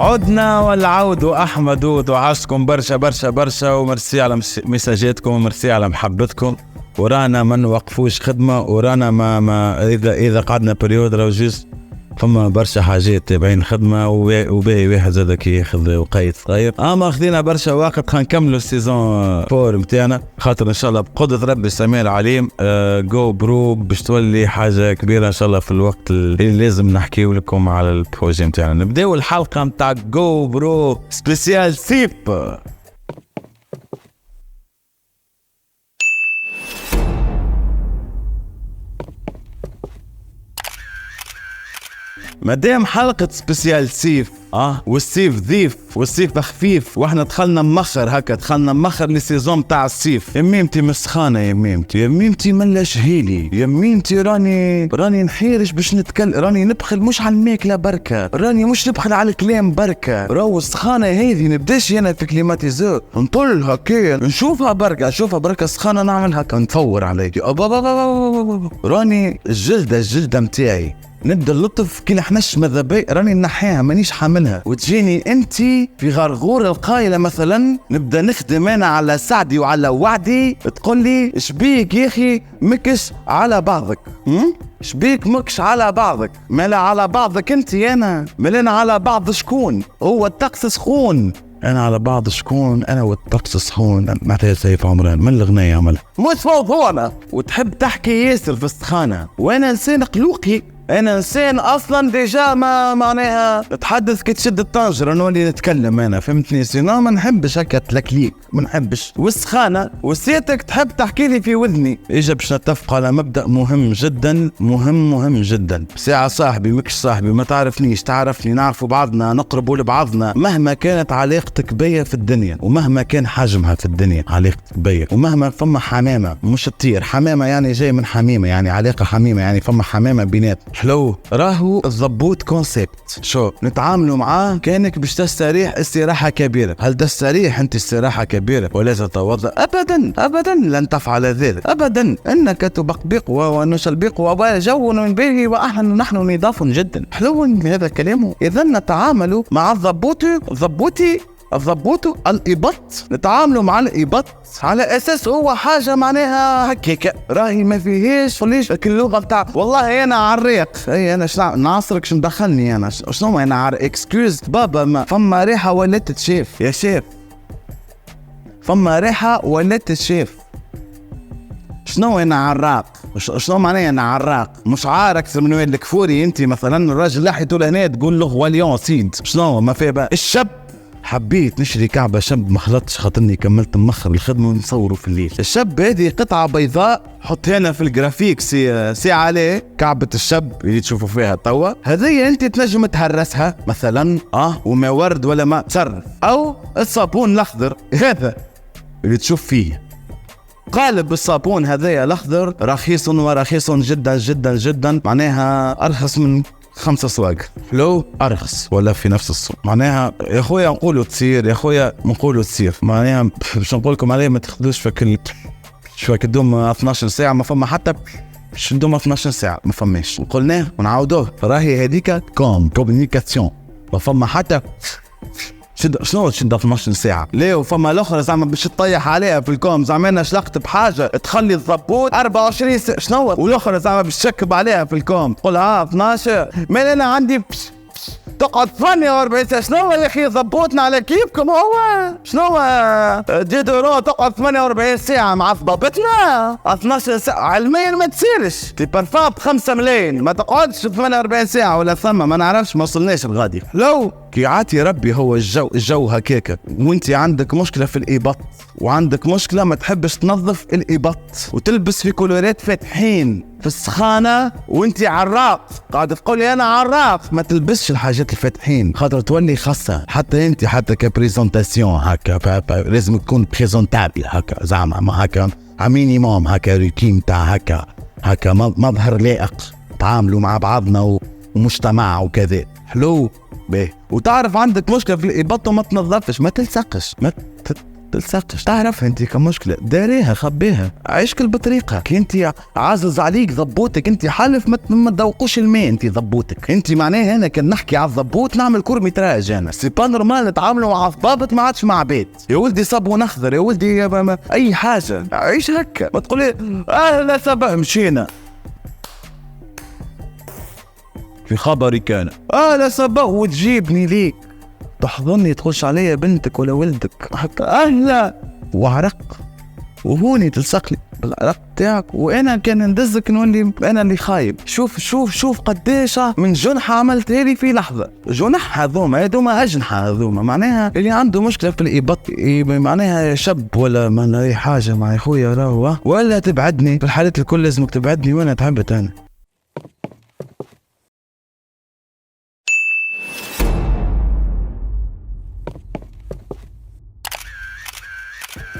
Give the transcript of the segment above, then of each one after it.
عدنا والعود أحمد وعاشكم برشا برشا برشا، ومرسي على مساجاتكم ومرسي على محبتكم. ورانا ما نوقفوش خدمة، ورانا ما إذا قعدنا بريود راو جوز فما برشا حاجات تابعين خدمة، وباقي واحد زاد كي ياخذ وقاية صغير. ما خذينا برشا وقت، خلينا نكملوا السيزون فور متاعنا، خاطر إن شاء الله بقدرة ربي السميع العليم جو برو باش تولي حاجة كبيرة إن شاء الله في الوقت اللي لازم نحكي لكم على البروجي متاعنا. نبداو الحلقة متاع جو برو سبيسيال سيب. مادام حلقة سبيسيال سيف والسيف ضيف والسيف خفيف، واحنا دخلنا مخر هكا، دخلنا مخر للسيزون تاع السيف. يميمتي مسخانة، يميمتي ملا شهيلي، يميمتي راني نحيرش باش نتكلم، راني نبخل مش على الماكلة بركة، راني مش نبخل على الكلام بركة، راهو السخانة هذه نبداش انا في كليماتيزور نطل هكا نشوفها بركة سخانة نعمل هكا نتصور عليك. راني الجلدة متاعي نبدا اللطف كي نحنش مذبي، راني نحيها مانيش حاملها، وتجيني انت في غرغور القايله مثلا، نبدا نخدم انا على سعدي وعلى وعدي، تقول لي شبيك يا اخي مكش على بعضك، شبيك مكش على بعضك، مالا على بعضك انت، انا مالنا على بعض شكون؟ هو الطقس سخون، انا على بعض شكون؟ انا والطقس سخون. معناتها سيف عمران من الاغنيه عملها مش موضوعنا، وتحب تحكي ياسر في السخانه، وانا انسان قلوقي، انا انسان اصلا ديجا ما معناها نتحدث كي تشد الطنجره نولي نتكلم انا، فهمتني؟ سينو ما نحبش هكا تلكليك، ما نحبش والسخانه، وسيتك تحب تحكي لي في وذني. اجا باش نتفق على مبدا مهم جدا، مهم جدا. ساعه صاحبي مكش صاحبي، ما تعرفنيش تعرفني، نعرفوا بعضنا، نقربوا لبعضنا، مهما كانت علاقتك بيا في الدنيا، ومهما كان حجمها في الدنيا علاقتك بيا، ومهما فما حمامه مش تطير، حمامه يعني جاي من حميمه، يعني علاقه حميمه، يعني فما حمامه بينات حلو. راهو الضبوط كونسيبت، شو نتعاملوا معاه كانك باش تستريح استراحه كبيره. هل تستريح انت استراحه كبيره ولا تتوضا؟ ابدا لن تفعل ذلك ابدا. انك تبقبق ونشلبق وجو باهي نحن نضاف جدا. حلو هذا كلامه. اذا نتعامل مع الضبوط الإبط، نتعاملوا مع الإبط على أساس هو حاجة معناها هكيك، راهي ما فيهاش ليش اللغة بتاع والله أنا عريق، أي أنا نعصرك شو مدخلني أنا شنو أنا عريق؟ إكسكيوز بابا، ما فما ريحة ولات تشاف يا شيف، فما ريحة ولات تشاف. شنو أنا عراق؟ شنو معناه أنا عراق؟ مش عار أكثر من وين الكفوري أنت مثلا، الراجل لحيته لهنا تقول له غواليون سيد، شنو ما في بقى الشاب. حبيت نشري كعبة شاب، ما خلطتش خاطرني كملت مخر الخدمة ونصوره في الليل. الشاب هذه قطعة بيضاء، حط هنا في الجرافيك سي عليه كعبة الشاب اللي تشوفوا فيها توا، هذه انت تنجم تهرسها مثلا وما ورد ولا ما تصرف، او الصابون الاخضر هذا اللي تشوف فيه، قالب الصابون هذايا الاخضر رخيص ورخيص جدا جدا جدا، معناها ارخص من 5 سواق. لو أرخص ولا في نفس السوق، معناها يا أخويا نقولوا تصير، يا أخويا نقولوا تصير، معناها باش نقولكم عليه ما تاخذوش فكل شوي كدوم 12 ساعة، ما فما حتى باش ندوم 12 ساعة، ما فماش، قلناه ونعاودوه. راهي هذيك كومونيكاسيون، ما فما حتى شنو تشد 12 ساعة ليه؟ وفما الاخرى زعما باش تطيح عليها في الكوم، زعما انا شلقت بحاجة تخلي الضبوط 24 ساعة، شنو؟ والاخرى زعما باش تشكب عليها في الكوم، تقول 12 مال انا عندي تقعد 48 ساعة. شنو يا اخي ضبوطنا على كيفكم؟ هو شنو 10 دورو تقعد 48 ساعة مع ضبطنا 12 ساعة علميا ما تصيرش. تي بارفان ب5 ملايين ما تقعدش 48 ساعة ولا ثم ما نعرفش، ما وصلناش الغادي. لو كي عاتي ربي هو الجو هكاك، وانت عندك مشكلة في الإبط، وعندك مشكلة ما تحبش تنظف الإبط، وتلبس في كولورات فاتحين في السخانة، وانت عراق قاعد تقولي انا عراق، ما تلبسش الحاجات الفاتحين خاطر تولي خاصة. حتى انت حتى كبريزونتاسيون هكا لازم تكون بريزونتابل هكا، زعما ما هكا مينيموم هكا روتين تاع هكا مظهر لائق، تعاملوا مع بعضنا ومجتمع وكذا. حلو باهي. وتعرف عندك مشكلة في الإبط وما تنظفش، ما تلصقش، تلصقش. تعرف انت كمشكله داريها خبيها، عيشك بطريقه. انت عازز عليك ضبوطك، انت حالف ما تذوقوش الماء. انت ضبوطك انت معناها انا كان نحكي على الضبوط نعمل كورميتراج. انا سي با نورمال نتعاملوا مع ضبابط ما عادش مع بيت. يا ولدي صبو نخضر، يا ولدي اي حاجه، عيش هكا. ما تقولي اهلا صباح مشينا في خبري كان اهلا صباح وتجيبني ليك تحضني تخش عليا بنتك ولا ولدك حتى اهلا وعرق وهوني تلصق لي بالعرق تاعك، وانا كان ندزك نولي انا اللي خايب. شوف شوف شوف قديش من جنحة عملتها لي في لحظة. جنح هذوما اجنحة هذوما، معناها اللي عنده مشكلة في الإبط معناها شاب ولا من اي حاجة مع اخويا راهو، ولا تبعدني في الحالات الكل لازمك تبعدني وانا تعبت انا.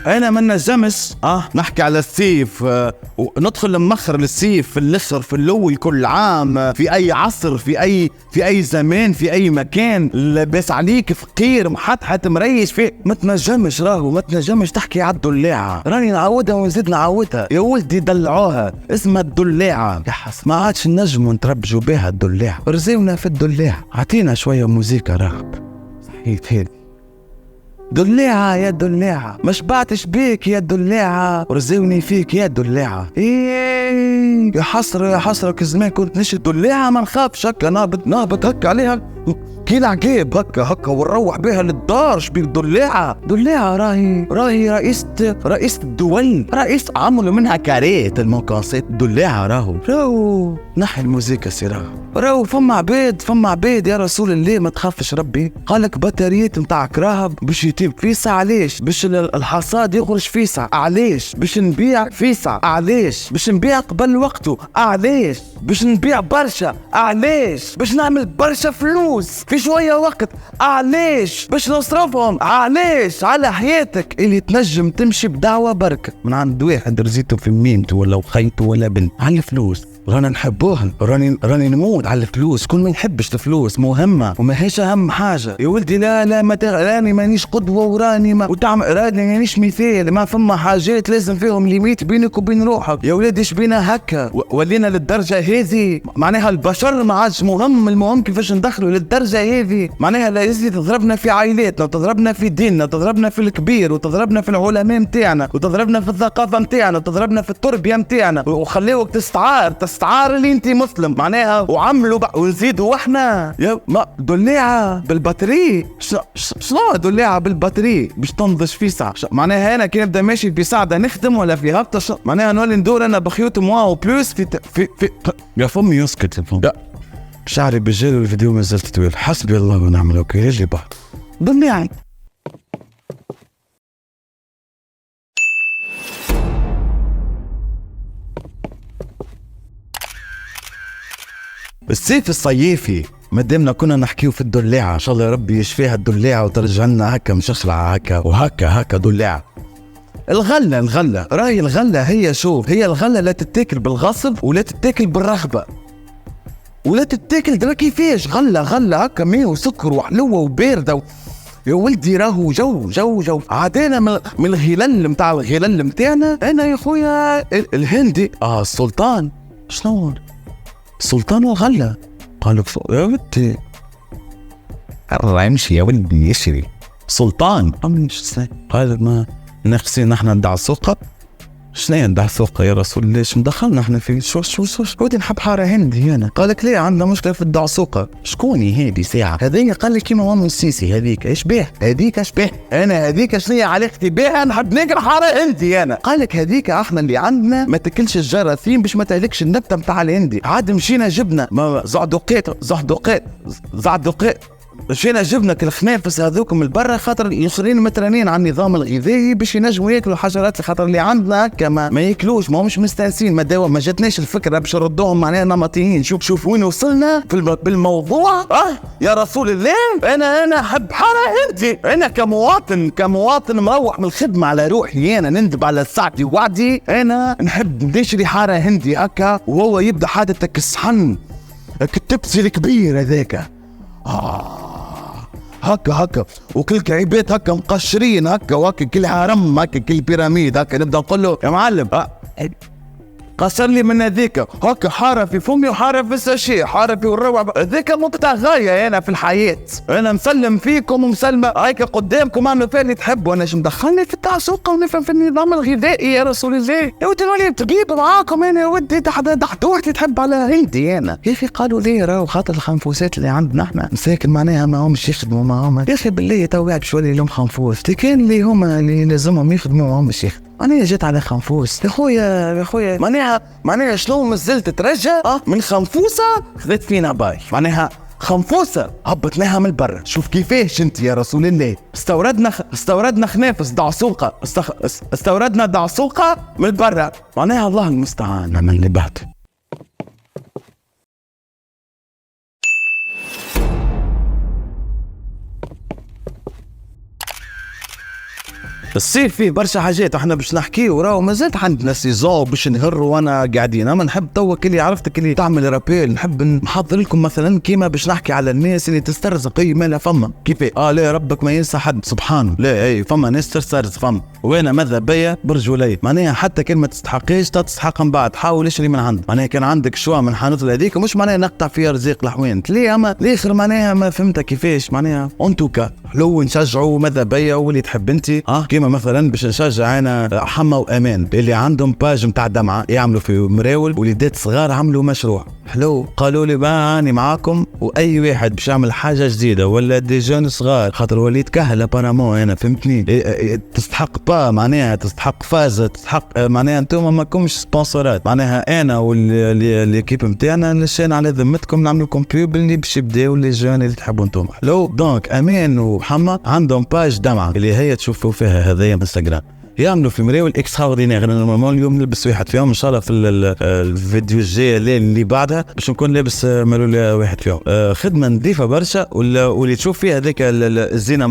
انا ما نجمش نحكي على السيف وندخل مخر السيف في الاخر في الاول كل عام في اي عصر في اي زمان في اي مكان لاباس عليك فقير محتحت مريش فيه. ما تنجمش راهو ما تنجمش تحكي على الدلاعه. راني نعودها ونزيد نعودها يا ولدي، دلعوها اسمها الدلاعه. يحس ما عادش نجموا نتربجوا بها الدلاعه. رزيونا في الدلاعه، عطينا شويه موسيقى راغب صحيت هذه دلاعة يا دلاعة، ما شبعتش بيك يا دلاعة، ورزوني فيك يا دلاعة. ايه يا حسرة زمان كنت نشد دلاعة ما نخافش هكا نهبط هكا عليها كي العقيب هكا ونروح بها للدار. شبيك دلاعة راهي رئيس الدول، رئيس عملوا منها كاريت الموكاسات دلاعة. راهو نحي الموسيقى سي راهو فما عبيد يا رسول الله ما تخافش ربي. قالك بطاريات متاعك راهب باش يتيب فيسع. علاش؟ باش الحصاد يخرج فيسع. علاش؟ باش نبيع فيسع. علاش؟ باش نبيع قبل وقته. علاش؟ باش نبيع برشا. علاش؟ باش نعمل برشا فلوس في شوية وقت. علاش؟ باش نصرفهم. علاش؟ على حياتك اللي تنجم تمشي بدعوة بركة من عند واحد رزيته في ميمته ولا وخيته ولا بنت على الفلوس. رانا نحبوها، راني نموت على الفلوس. كل ما يحبش الفلوس مهمة وما هيش أهم حاجة يا ولدي. لا ما راني مانيش قدوة وراني مانيش مثال. ما فما حاجات لازم فيهم ليميت بينك وبين روحك يا ولدي. شبينا هكا ولينا للدرجة هذه؟ معناها البشر ما عادش مهم. المهم كيفاش ندخلوا للدرجة هذه. معناها لازم تضربنا في عائلاتنا وتضربنا في ديننا وتضربنا في الكبير وتضربنا في العلماء متاعنا وتضربنا في الثقافة متاعنا وتضربنا في التربية متاعنا وخليوك تستعار اللي انت مسلم معناها وعملوا ونزيدوا واحنا يا ما دلاعة بالبطري. شنو دلاعة بالبطري باش تنضج في ساعة؟ معناها انا كي نبدا ماشي في ساعة نخدم ولا في هبطة معناها نولي ندور انا بخيوط موا بلوس في يا فمي يسكت يا فمي. شعري بالجيل والفيديو ما زلت طويل. حسبي الله ونعم الوكيل. اللي بعد دلاعة السيف الصيفي. مادامنا كنا نحكيو في الدلاعة ان شاء الله يا ربي يشفيها الدلاعة وترجع لنا هكا مشخلعة هكا وهكا دلاعة. الغلة راهي الغلة هي شوف هي الغلة لا تتاكل بالغصب ولا تتاكل بالرغبة ولا تتاكل درا كيفاش. غلة هكا ماء وسكر وحلوة وباردة يا ولدي. راهو جو عادانا من الغلال متاع الغلال متاعنا. انا يا خويا الهندي السلطان. شنو السلطان وغلة؟ قالوا يا ولدي الله يمشي يا ولدي يشري سلطان. قال ما نخسي نحن ندع سوقة. شنو ندع سوقة يا رسول الله؟ شو مدخلنا احنا في شو ودي نحب حارة هندي انا. قالك ليه عندنا مشكلة في الدعسوقة. شكوني هذه ساعة هذيك؟ قال لك كيما مام السيسي هذيك اشباه هذيك اشباه. انا هذيك شنو علاقتي بها؟ نحب نقرا حارة هندي انا. قالك هذيك احنا اللي عندنا ما تاكلش الجراثيم باش ما تهلكش النبتة متاع الهندي. عاد مشينا جبنا زعدقات مشينا جبنا الخنافس هذوك من برا خاطر الاخرين مترانين على النظام الغذائي باش ينجموا ياكلوا الحشرات خاطر اللي عندنا كما ما ياكلوش. ما همش مستانسين ما جاتناش الفكره باش نردوهم معناها نمطيين. شوف وين وصلنا بالموضوع. يا رسول الله انا احب حاره هندي. انا كمواطن مروح من الخدمه على روحي انا نندب على ساعتي وعدي. انا نحب نشري حاره هندي هكا وهو يبدا حادثك الصحن التبسي الكبير هذاك. هكا وكل كعيبات هكا مقشرين هكا وهكا كل هرم هكا كل بيراميد هكا نبدا نقول له يا معلم قصر لي من هذيك هكا حاره في فمي وحاره في الساشي حاره في الروع هذيك نقطة غاية أنا في الحياة. أنا مسلم فيكم ومسلمة هيك قدامكم اعملوا فيها اللي تحبوا. أنا مدخلني في التعسوقة ونفهم في النظام الغذائي يا رسول الله. يا ودي الولي تجيب معاكم أنا يا ودي دحدوحتي تحب على هندي أنا يا أخي. قالوا لي راهو خاطر الخنفوسات اللي عندنا احنا مساكن معناها ما همش يخدموا ما هم يا أخي بالله تو قاعد شوية لهم خنفوس كان اللي هما اللي لازمهم يخدموا ما همش يخدموا. أنا جيت على خنفوس يا خويا معناها شلون مازلت ترجع من خنفوسة خذت فينا باي معناها خنفوسة هبطناها من برا. شوف كيفاش انت يا رسول الله استوردنا خنافس دعسوقة استوردنا دعسوقة من برا معناها الله المستعان. من اللي بعد الصيف فيه برشا حاجات احنا باش نحكي وراو مازالت عندنا سيزون باش نهروا وانا قاعدين. اما نحب توا كلي عرفتك اللي تعمل رابيل نحب نحضر لكم مثلا كيما باش نحكي على الناس اللي تسترزق ما لا فما كيفاه لا ربك ما ينسى حد سبحانه لا اي فما ناس تسترزق فما. وانا ماذا بيا برجولي معناها حتى كلمه تستحقيش تستحق من بعد حاول اشري من عندك معناها كان عندك شويه من حانوت هذيك مش معناها نقطع فيها رزيق الحوين ليه اما الاخر معناها ما فهمتك كيفاش معناها انتوكا لو نشجعوا ماذا بيا واللي تحب انت كيما مثلا باش نشجع انا حما وامان اللي عندهم باج نتاع دمعه يعملوا في مراول وليدات صغار عملوا مشروع حلو. قالوا لي باني معاكم واي واحد باش يعمل حاجه جديده ولا دي جون صغار خاطر وليد كهله بانامو انا فهمتني تستحق با معناها تستحق فاز تستحق معناها انتم ما كومش سبونسورات معناها انا والليكيب نتاعنا نشان على ذمتكم نعمل لكم بيوب اللي باش يبداو لي جون اللي تحبوا انتم حلو. دونك امان وحما عندهم باج دمعه اللي هي تشوفوا فيها هذايا انستغرام يعملوا في مراول اكستراوردينير. انا نورمالمون اليوم نلبس واحد فيهم ان شاء الله في الفيديو الجاي اللي بعدها باش نكون لابس مالو واحد فيهم خدمه نظيفه برشا واللي تشوف فيها هذيك الزينه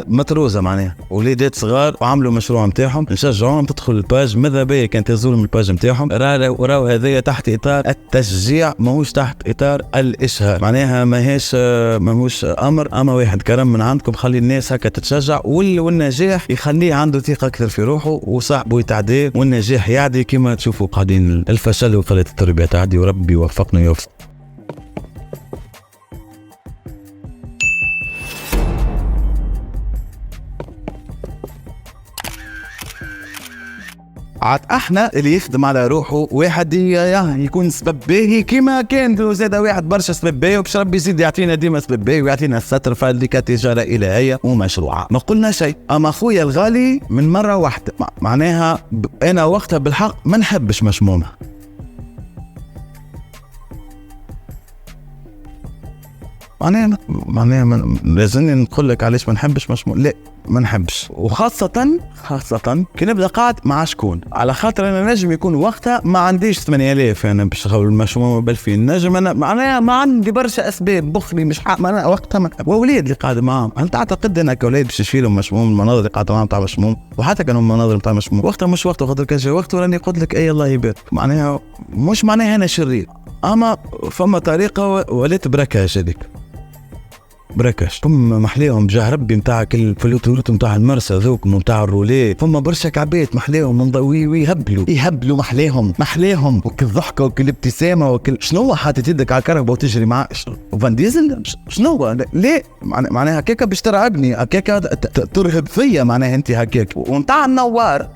مطروزه معناها وليدات صغار وعملوا مشروع نتاعهم نشجعوهم تدخل الباج ماذا بيا كان تزور من الباج نتاعهم راهو هذايا تحت اطار التشجيع ماهوش تحت اطار الاشهار معناها ماهوش امر اما واحد كرم من عندكم خلي الناس هكا تتشجع والنجاح يخليه عنده ثقه اكثر في روحه وصاحبه يتعدي والنجاح يعدي كما تشوفوا قاعدين الفشل وقلة التربية تعدي وربي يوفقنا ويوفق. عاد احنا اللي يخدم على روحه واحد يكون سبب باهي كما كان زاد واحد برشا سبب باهي وباش ربي يزيد يعطينا ديما سبب باهي ويعطينا الستر فهذه كتجارة إلهية ومشروعة. ما قلنا شيء اما خويا الغالي من مرة واحدة معناها انا وقتها بالحق ما نحبش مشمومة معناها لازمني نقول لك علاش ما نحبش مشموم. لا ما نحبش وخاصة كي نبدا قاعد مع شكون على خاطر انا نجم يكون وقتها ما عنديش 8000 انا باش نخول المشموم بالفين نجم انا معناها ما عندي برشا اسباب بخلي مش انا وقتها ما ووليد اللي قاعد معاهم هل تعتقد انا كولاد باش يشيلوا مشموم المناظر اللي قاعد معاهم تاع مشموم وحتى كانوا المناظر تاع مشموم وقتها مش وقته خاطر كان جاي وقته راني قلت لك اي الله يبارك معناها مش معناها انا شرير اما فما طريقه ولات بركاش هذيك بركاش فما محليهم جاه ربي نتاع كل فلوتورات نتاع المرسى ذوك نتاع الرولي فما برشا كعبات محليهم منضوي ويهبلوا محليهم وكل ضحكه وكل ابتسامه وكل شنو حاطط يدك على الكرهبه وتجري معاه فان ديزل شنو ليه معناها هكاك باش ترعبني هكاك ترهب فيا معناها انت هكاك ونتاع النوار.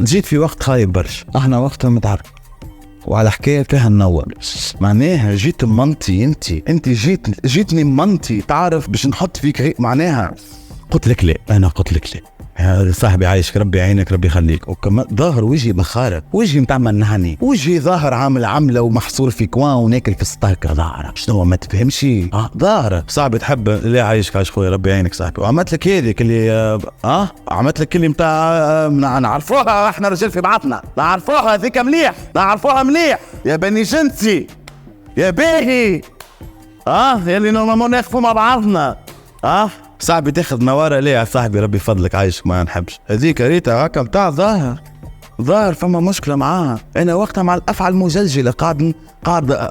جيت في وقت خايب برشا احنا وقتها متعرف وعلى حكاية فيها النور معناها جيت منطي انت جيتني منطي تعرف باش نحط فيك معناها قلت لك لا انا قلت لك لا يا صاحبي عايشك ربي يعينك ربي يخليك وكما ظاهر وجهي بخارة وجهي متاع منهني وجهي ظاهر عامل عملة ومحصور في كوان وناكل في ستاكر ظاهرة شنو ما تفهمش ظاهرة صاحبي تحب لا عايشك عايش خويا ربي يعينك صاحبي وعملت لك هذيك اللي عملت لك اللي متاع نعرفوها احنا رجال في بعضنا نعرفوها هذيك مليح يا بني جنسي يا باهي يلي نورمالمون نخفوا مع بعضنا صاحبي تاخذ نوارة ليه يا صاحبي ربي فضلك عايشك ما نحبش هذيك ريتا هكا متاع ظاهر ظاهر فما مشكلة معاها. أنا وقتها مع الأفعال المجلجلة قاعد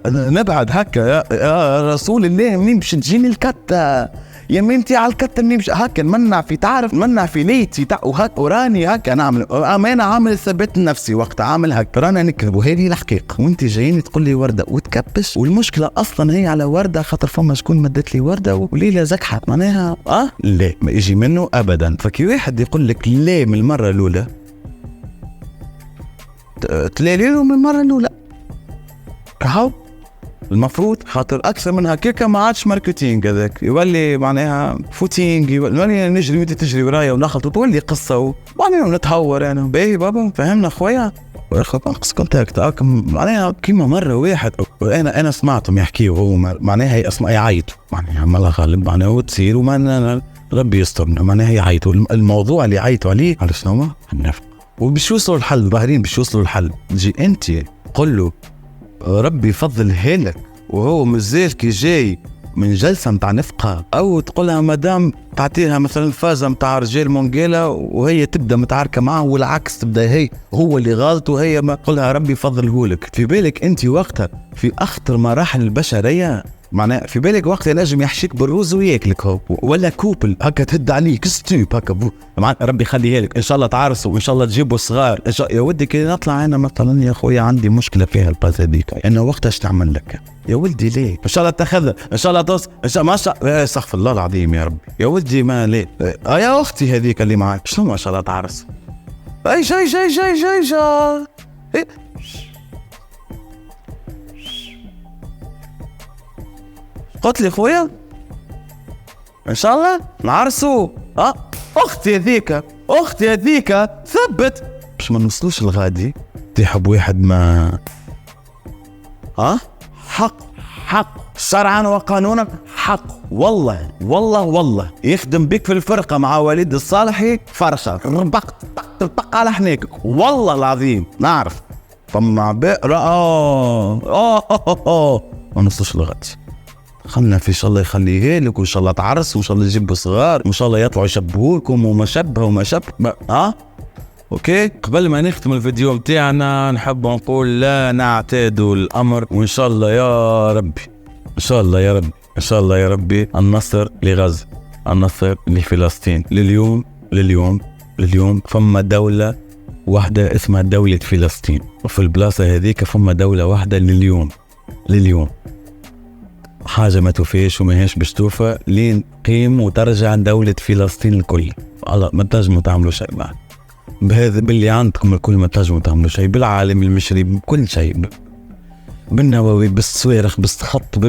نبعد هكا. يا رسول الله منين باش تجيني الكتة يا ميمتي على الكتة منين باش هكا نمنع في تعرف نمنع في نيتي وهكا وراني هكا نعمل أنا عامل ثبات نفسي وقت عامل هكا رانا نكذب وهذه الحقيقة. وانت جايين تقول لي وردة وتكبش والمشكلة أصلا هي على وردة خاطر فما شكون مدت لي وردة وليلة زكحت معناها لا ما يجي منه أبدا. فكي واحد يقول لك لا من المرة الأولى تلاليله من المرة الأولى كهو المفروض خاطر أكثر من هكاكا ما عادش ماركتينج هذاك يولي معناها فوتينج يولي نجري وانت تجري ورايا ونخلط وتولي قصة ومعناها نتهور أنا باهي بابا فهمنا خويا نقص كونتاكت معناها كيما مرة واحد أنا سمعتهم يحكيوا هو معناها يعيطوا معناها ما الله غالب معناها وتصير وما ربي يسترنا معناها يعيطوا الموضوع اللي يعيطوا عليه على شنو النفق وباش يوصلوا الحل ظاهرين باش يوصلوا الحل. تجي انت قل له ربي يفضل هيلك وهو مازال كي جاي من جلسه متاع نفقه او تقولها مدام تعطيها مثلا فازه متاع رجال منقاله وهي تبدا متعاركه معه والعكس تبدا هي هو اللي غلط وهي ما قولها ربي يفضله لك. في بالك انت وقتها في اخطر مراحل البشريه معناها في بالك وقت ينجم يحشيك بالروز وياكلك هو ولا كوبل هكا تهد عليك ستوب هكا ربي يخليها لك ان شاء الله تعرسوا وان شاء الله تجيبوا صغار يا ودي كي نطلع انا مثلا يا خويا عندي مشكله فيها الباز هذيك انا وقتها ايش نعمل لك يا ولدي ليه ان شاء الله تاخذها ان شاء الله تص ان شاء ما شاء استغفر الله العظيم يا ربي يا ولدي ما ليه يا اختي هذيك اللي معك شنو ما شاء الله تعرس اي شيء قلت لي خويا ان شاء الله نعرسوا اختي هذيك ثبت باش ما نوصلوش الغادي تحب واحد ما حق شرعا وقانونا حق والله يخدم بك في الفرقة مع وليد الصالحي فرشة ربق على حنيك والله العظيم نعرف فما بقرا ما نوصلوش الغادي خلنا في شاء الله يخليه لك وان شاء الله تعرس وان شاء الله يجيبوا صغار وان شاء الله يطلعوا يشبهوكم وما شبه اوكي. قبل ما نختم الفيديو متاعنا نحب نقول لا نعتادوا الامر وان شاء الله يا ربي ان شاء الله يا ربي النصر لغزة النصر لفلسطين. لليوم فما دولة واحدة اسمها دولة فلسطين وفي البلاصة هذيك فما دولة واحدة لليوم حاجة ما توفيش وما هيش باش توفى لين قيم وترجع دولة فلسطين الكل. الله ما تنجموا تعملوا شيء معه بهذا باللي عندكم الكل ما تنجموا تعملوا شيء بالعالم المشري بكل شيء بالنووي بالصواريخ بالخط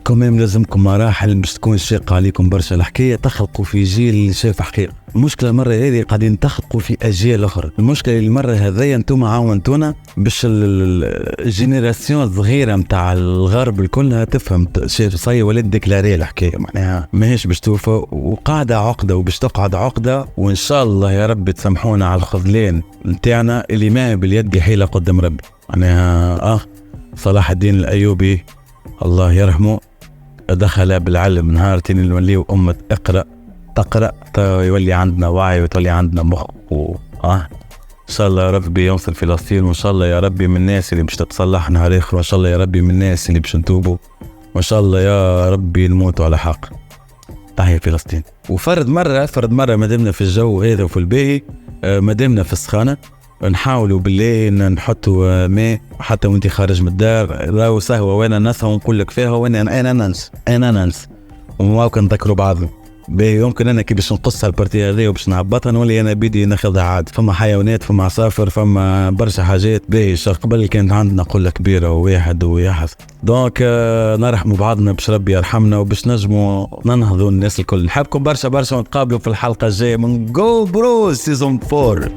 كمان لازمكم مراحل باش تكون شاقة عليكم برشا. الحكاية تخلقوا في جيل شاف حقيقة. المشكلة المرة هذه قاعدين تخلقوا في أجيال أخرى. المشكلة المرة هذه أنتم عاونتونا باش الجينيراسيون الصغيرة متاع الغرب الكلها تفهم شاف صاي ولد ديكلاري الحكاية معناها ماهيش باش توفى وقاعدة عقدة وباش تقعد عقدة وإن شاء الله يا رب تسامحونا على الخذلان متاعنا اللي ما باليد حيلة قدام ربي معناها. صلاح الدين الأيوبي الله يرحمه دخل بالعلم نهارتين نوليو أمة تقرأ يولي عندنا وعي وتولي عندنا مخ إن شاء الله يا ربي يوصل فلسطين وإن شاء الله يا ربي من الناس اللي باش تتصلح نهار آخر وإن شاء الله يا ربي من الناس اللي باش نتوبوا وإن شاء الله يا ربي نموتوا على حق. تحية فلسطين. وفرد مرة مدامنا في الجو هذا وفي الباهي مدامنا في السخانة نحاولوا بالله نحطوا ماء حتى وانت خارج من الدار راهو سهوة وانا نسهو ونقول لك فيها وانا انا ننس وما كان نذكروا بعضنا يمكن انا كي باش نقص هالبارتي هذه وباش نهبطها نولي انا بيدي ناخذها عاد. فما حيوانات فما عصافر فما برشا حاجات باهي. قبل كانت عندنا قلة كبيرة وواحد ويحس دونك نرحموا بعضنا باش ربي يرحمنا وباش نجموا ننهضوا الناس الكل. نحبكم برشا ونتقابلوا في الحلقة الجاية من جو برو سيزون 4.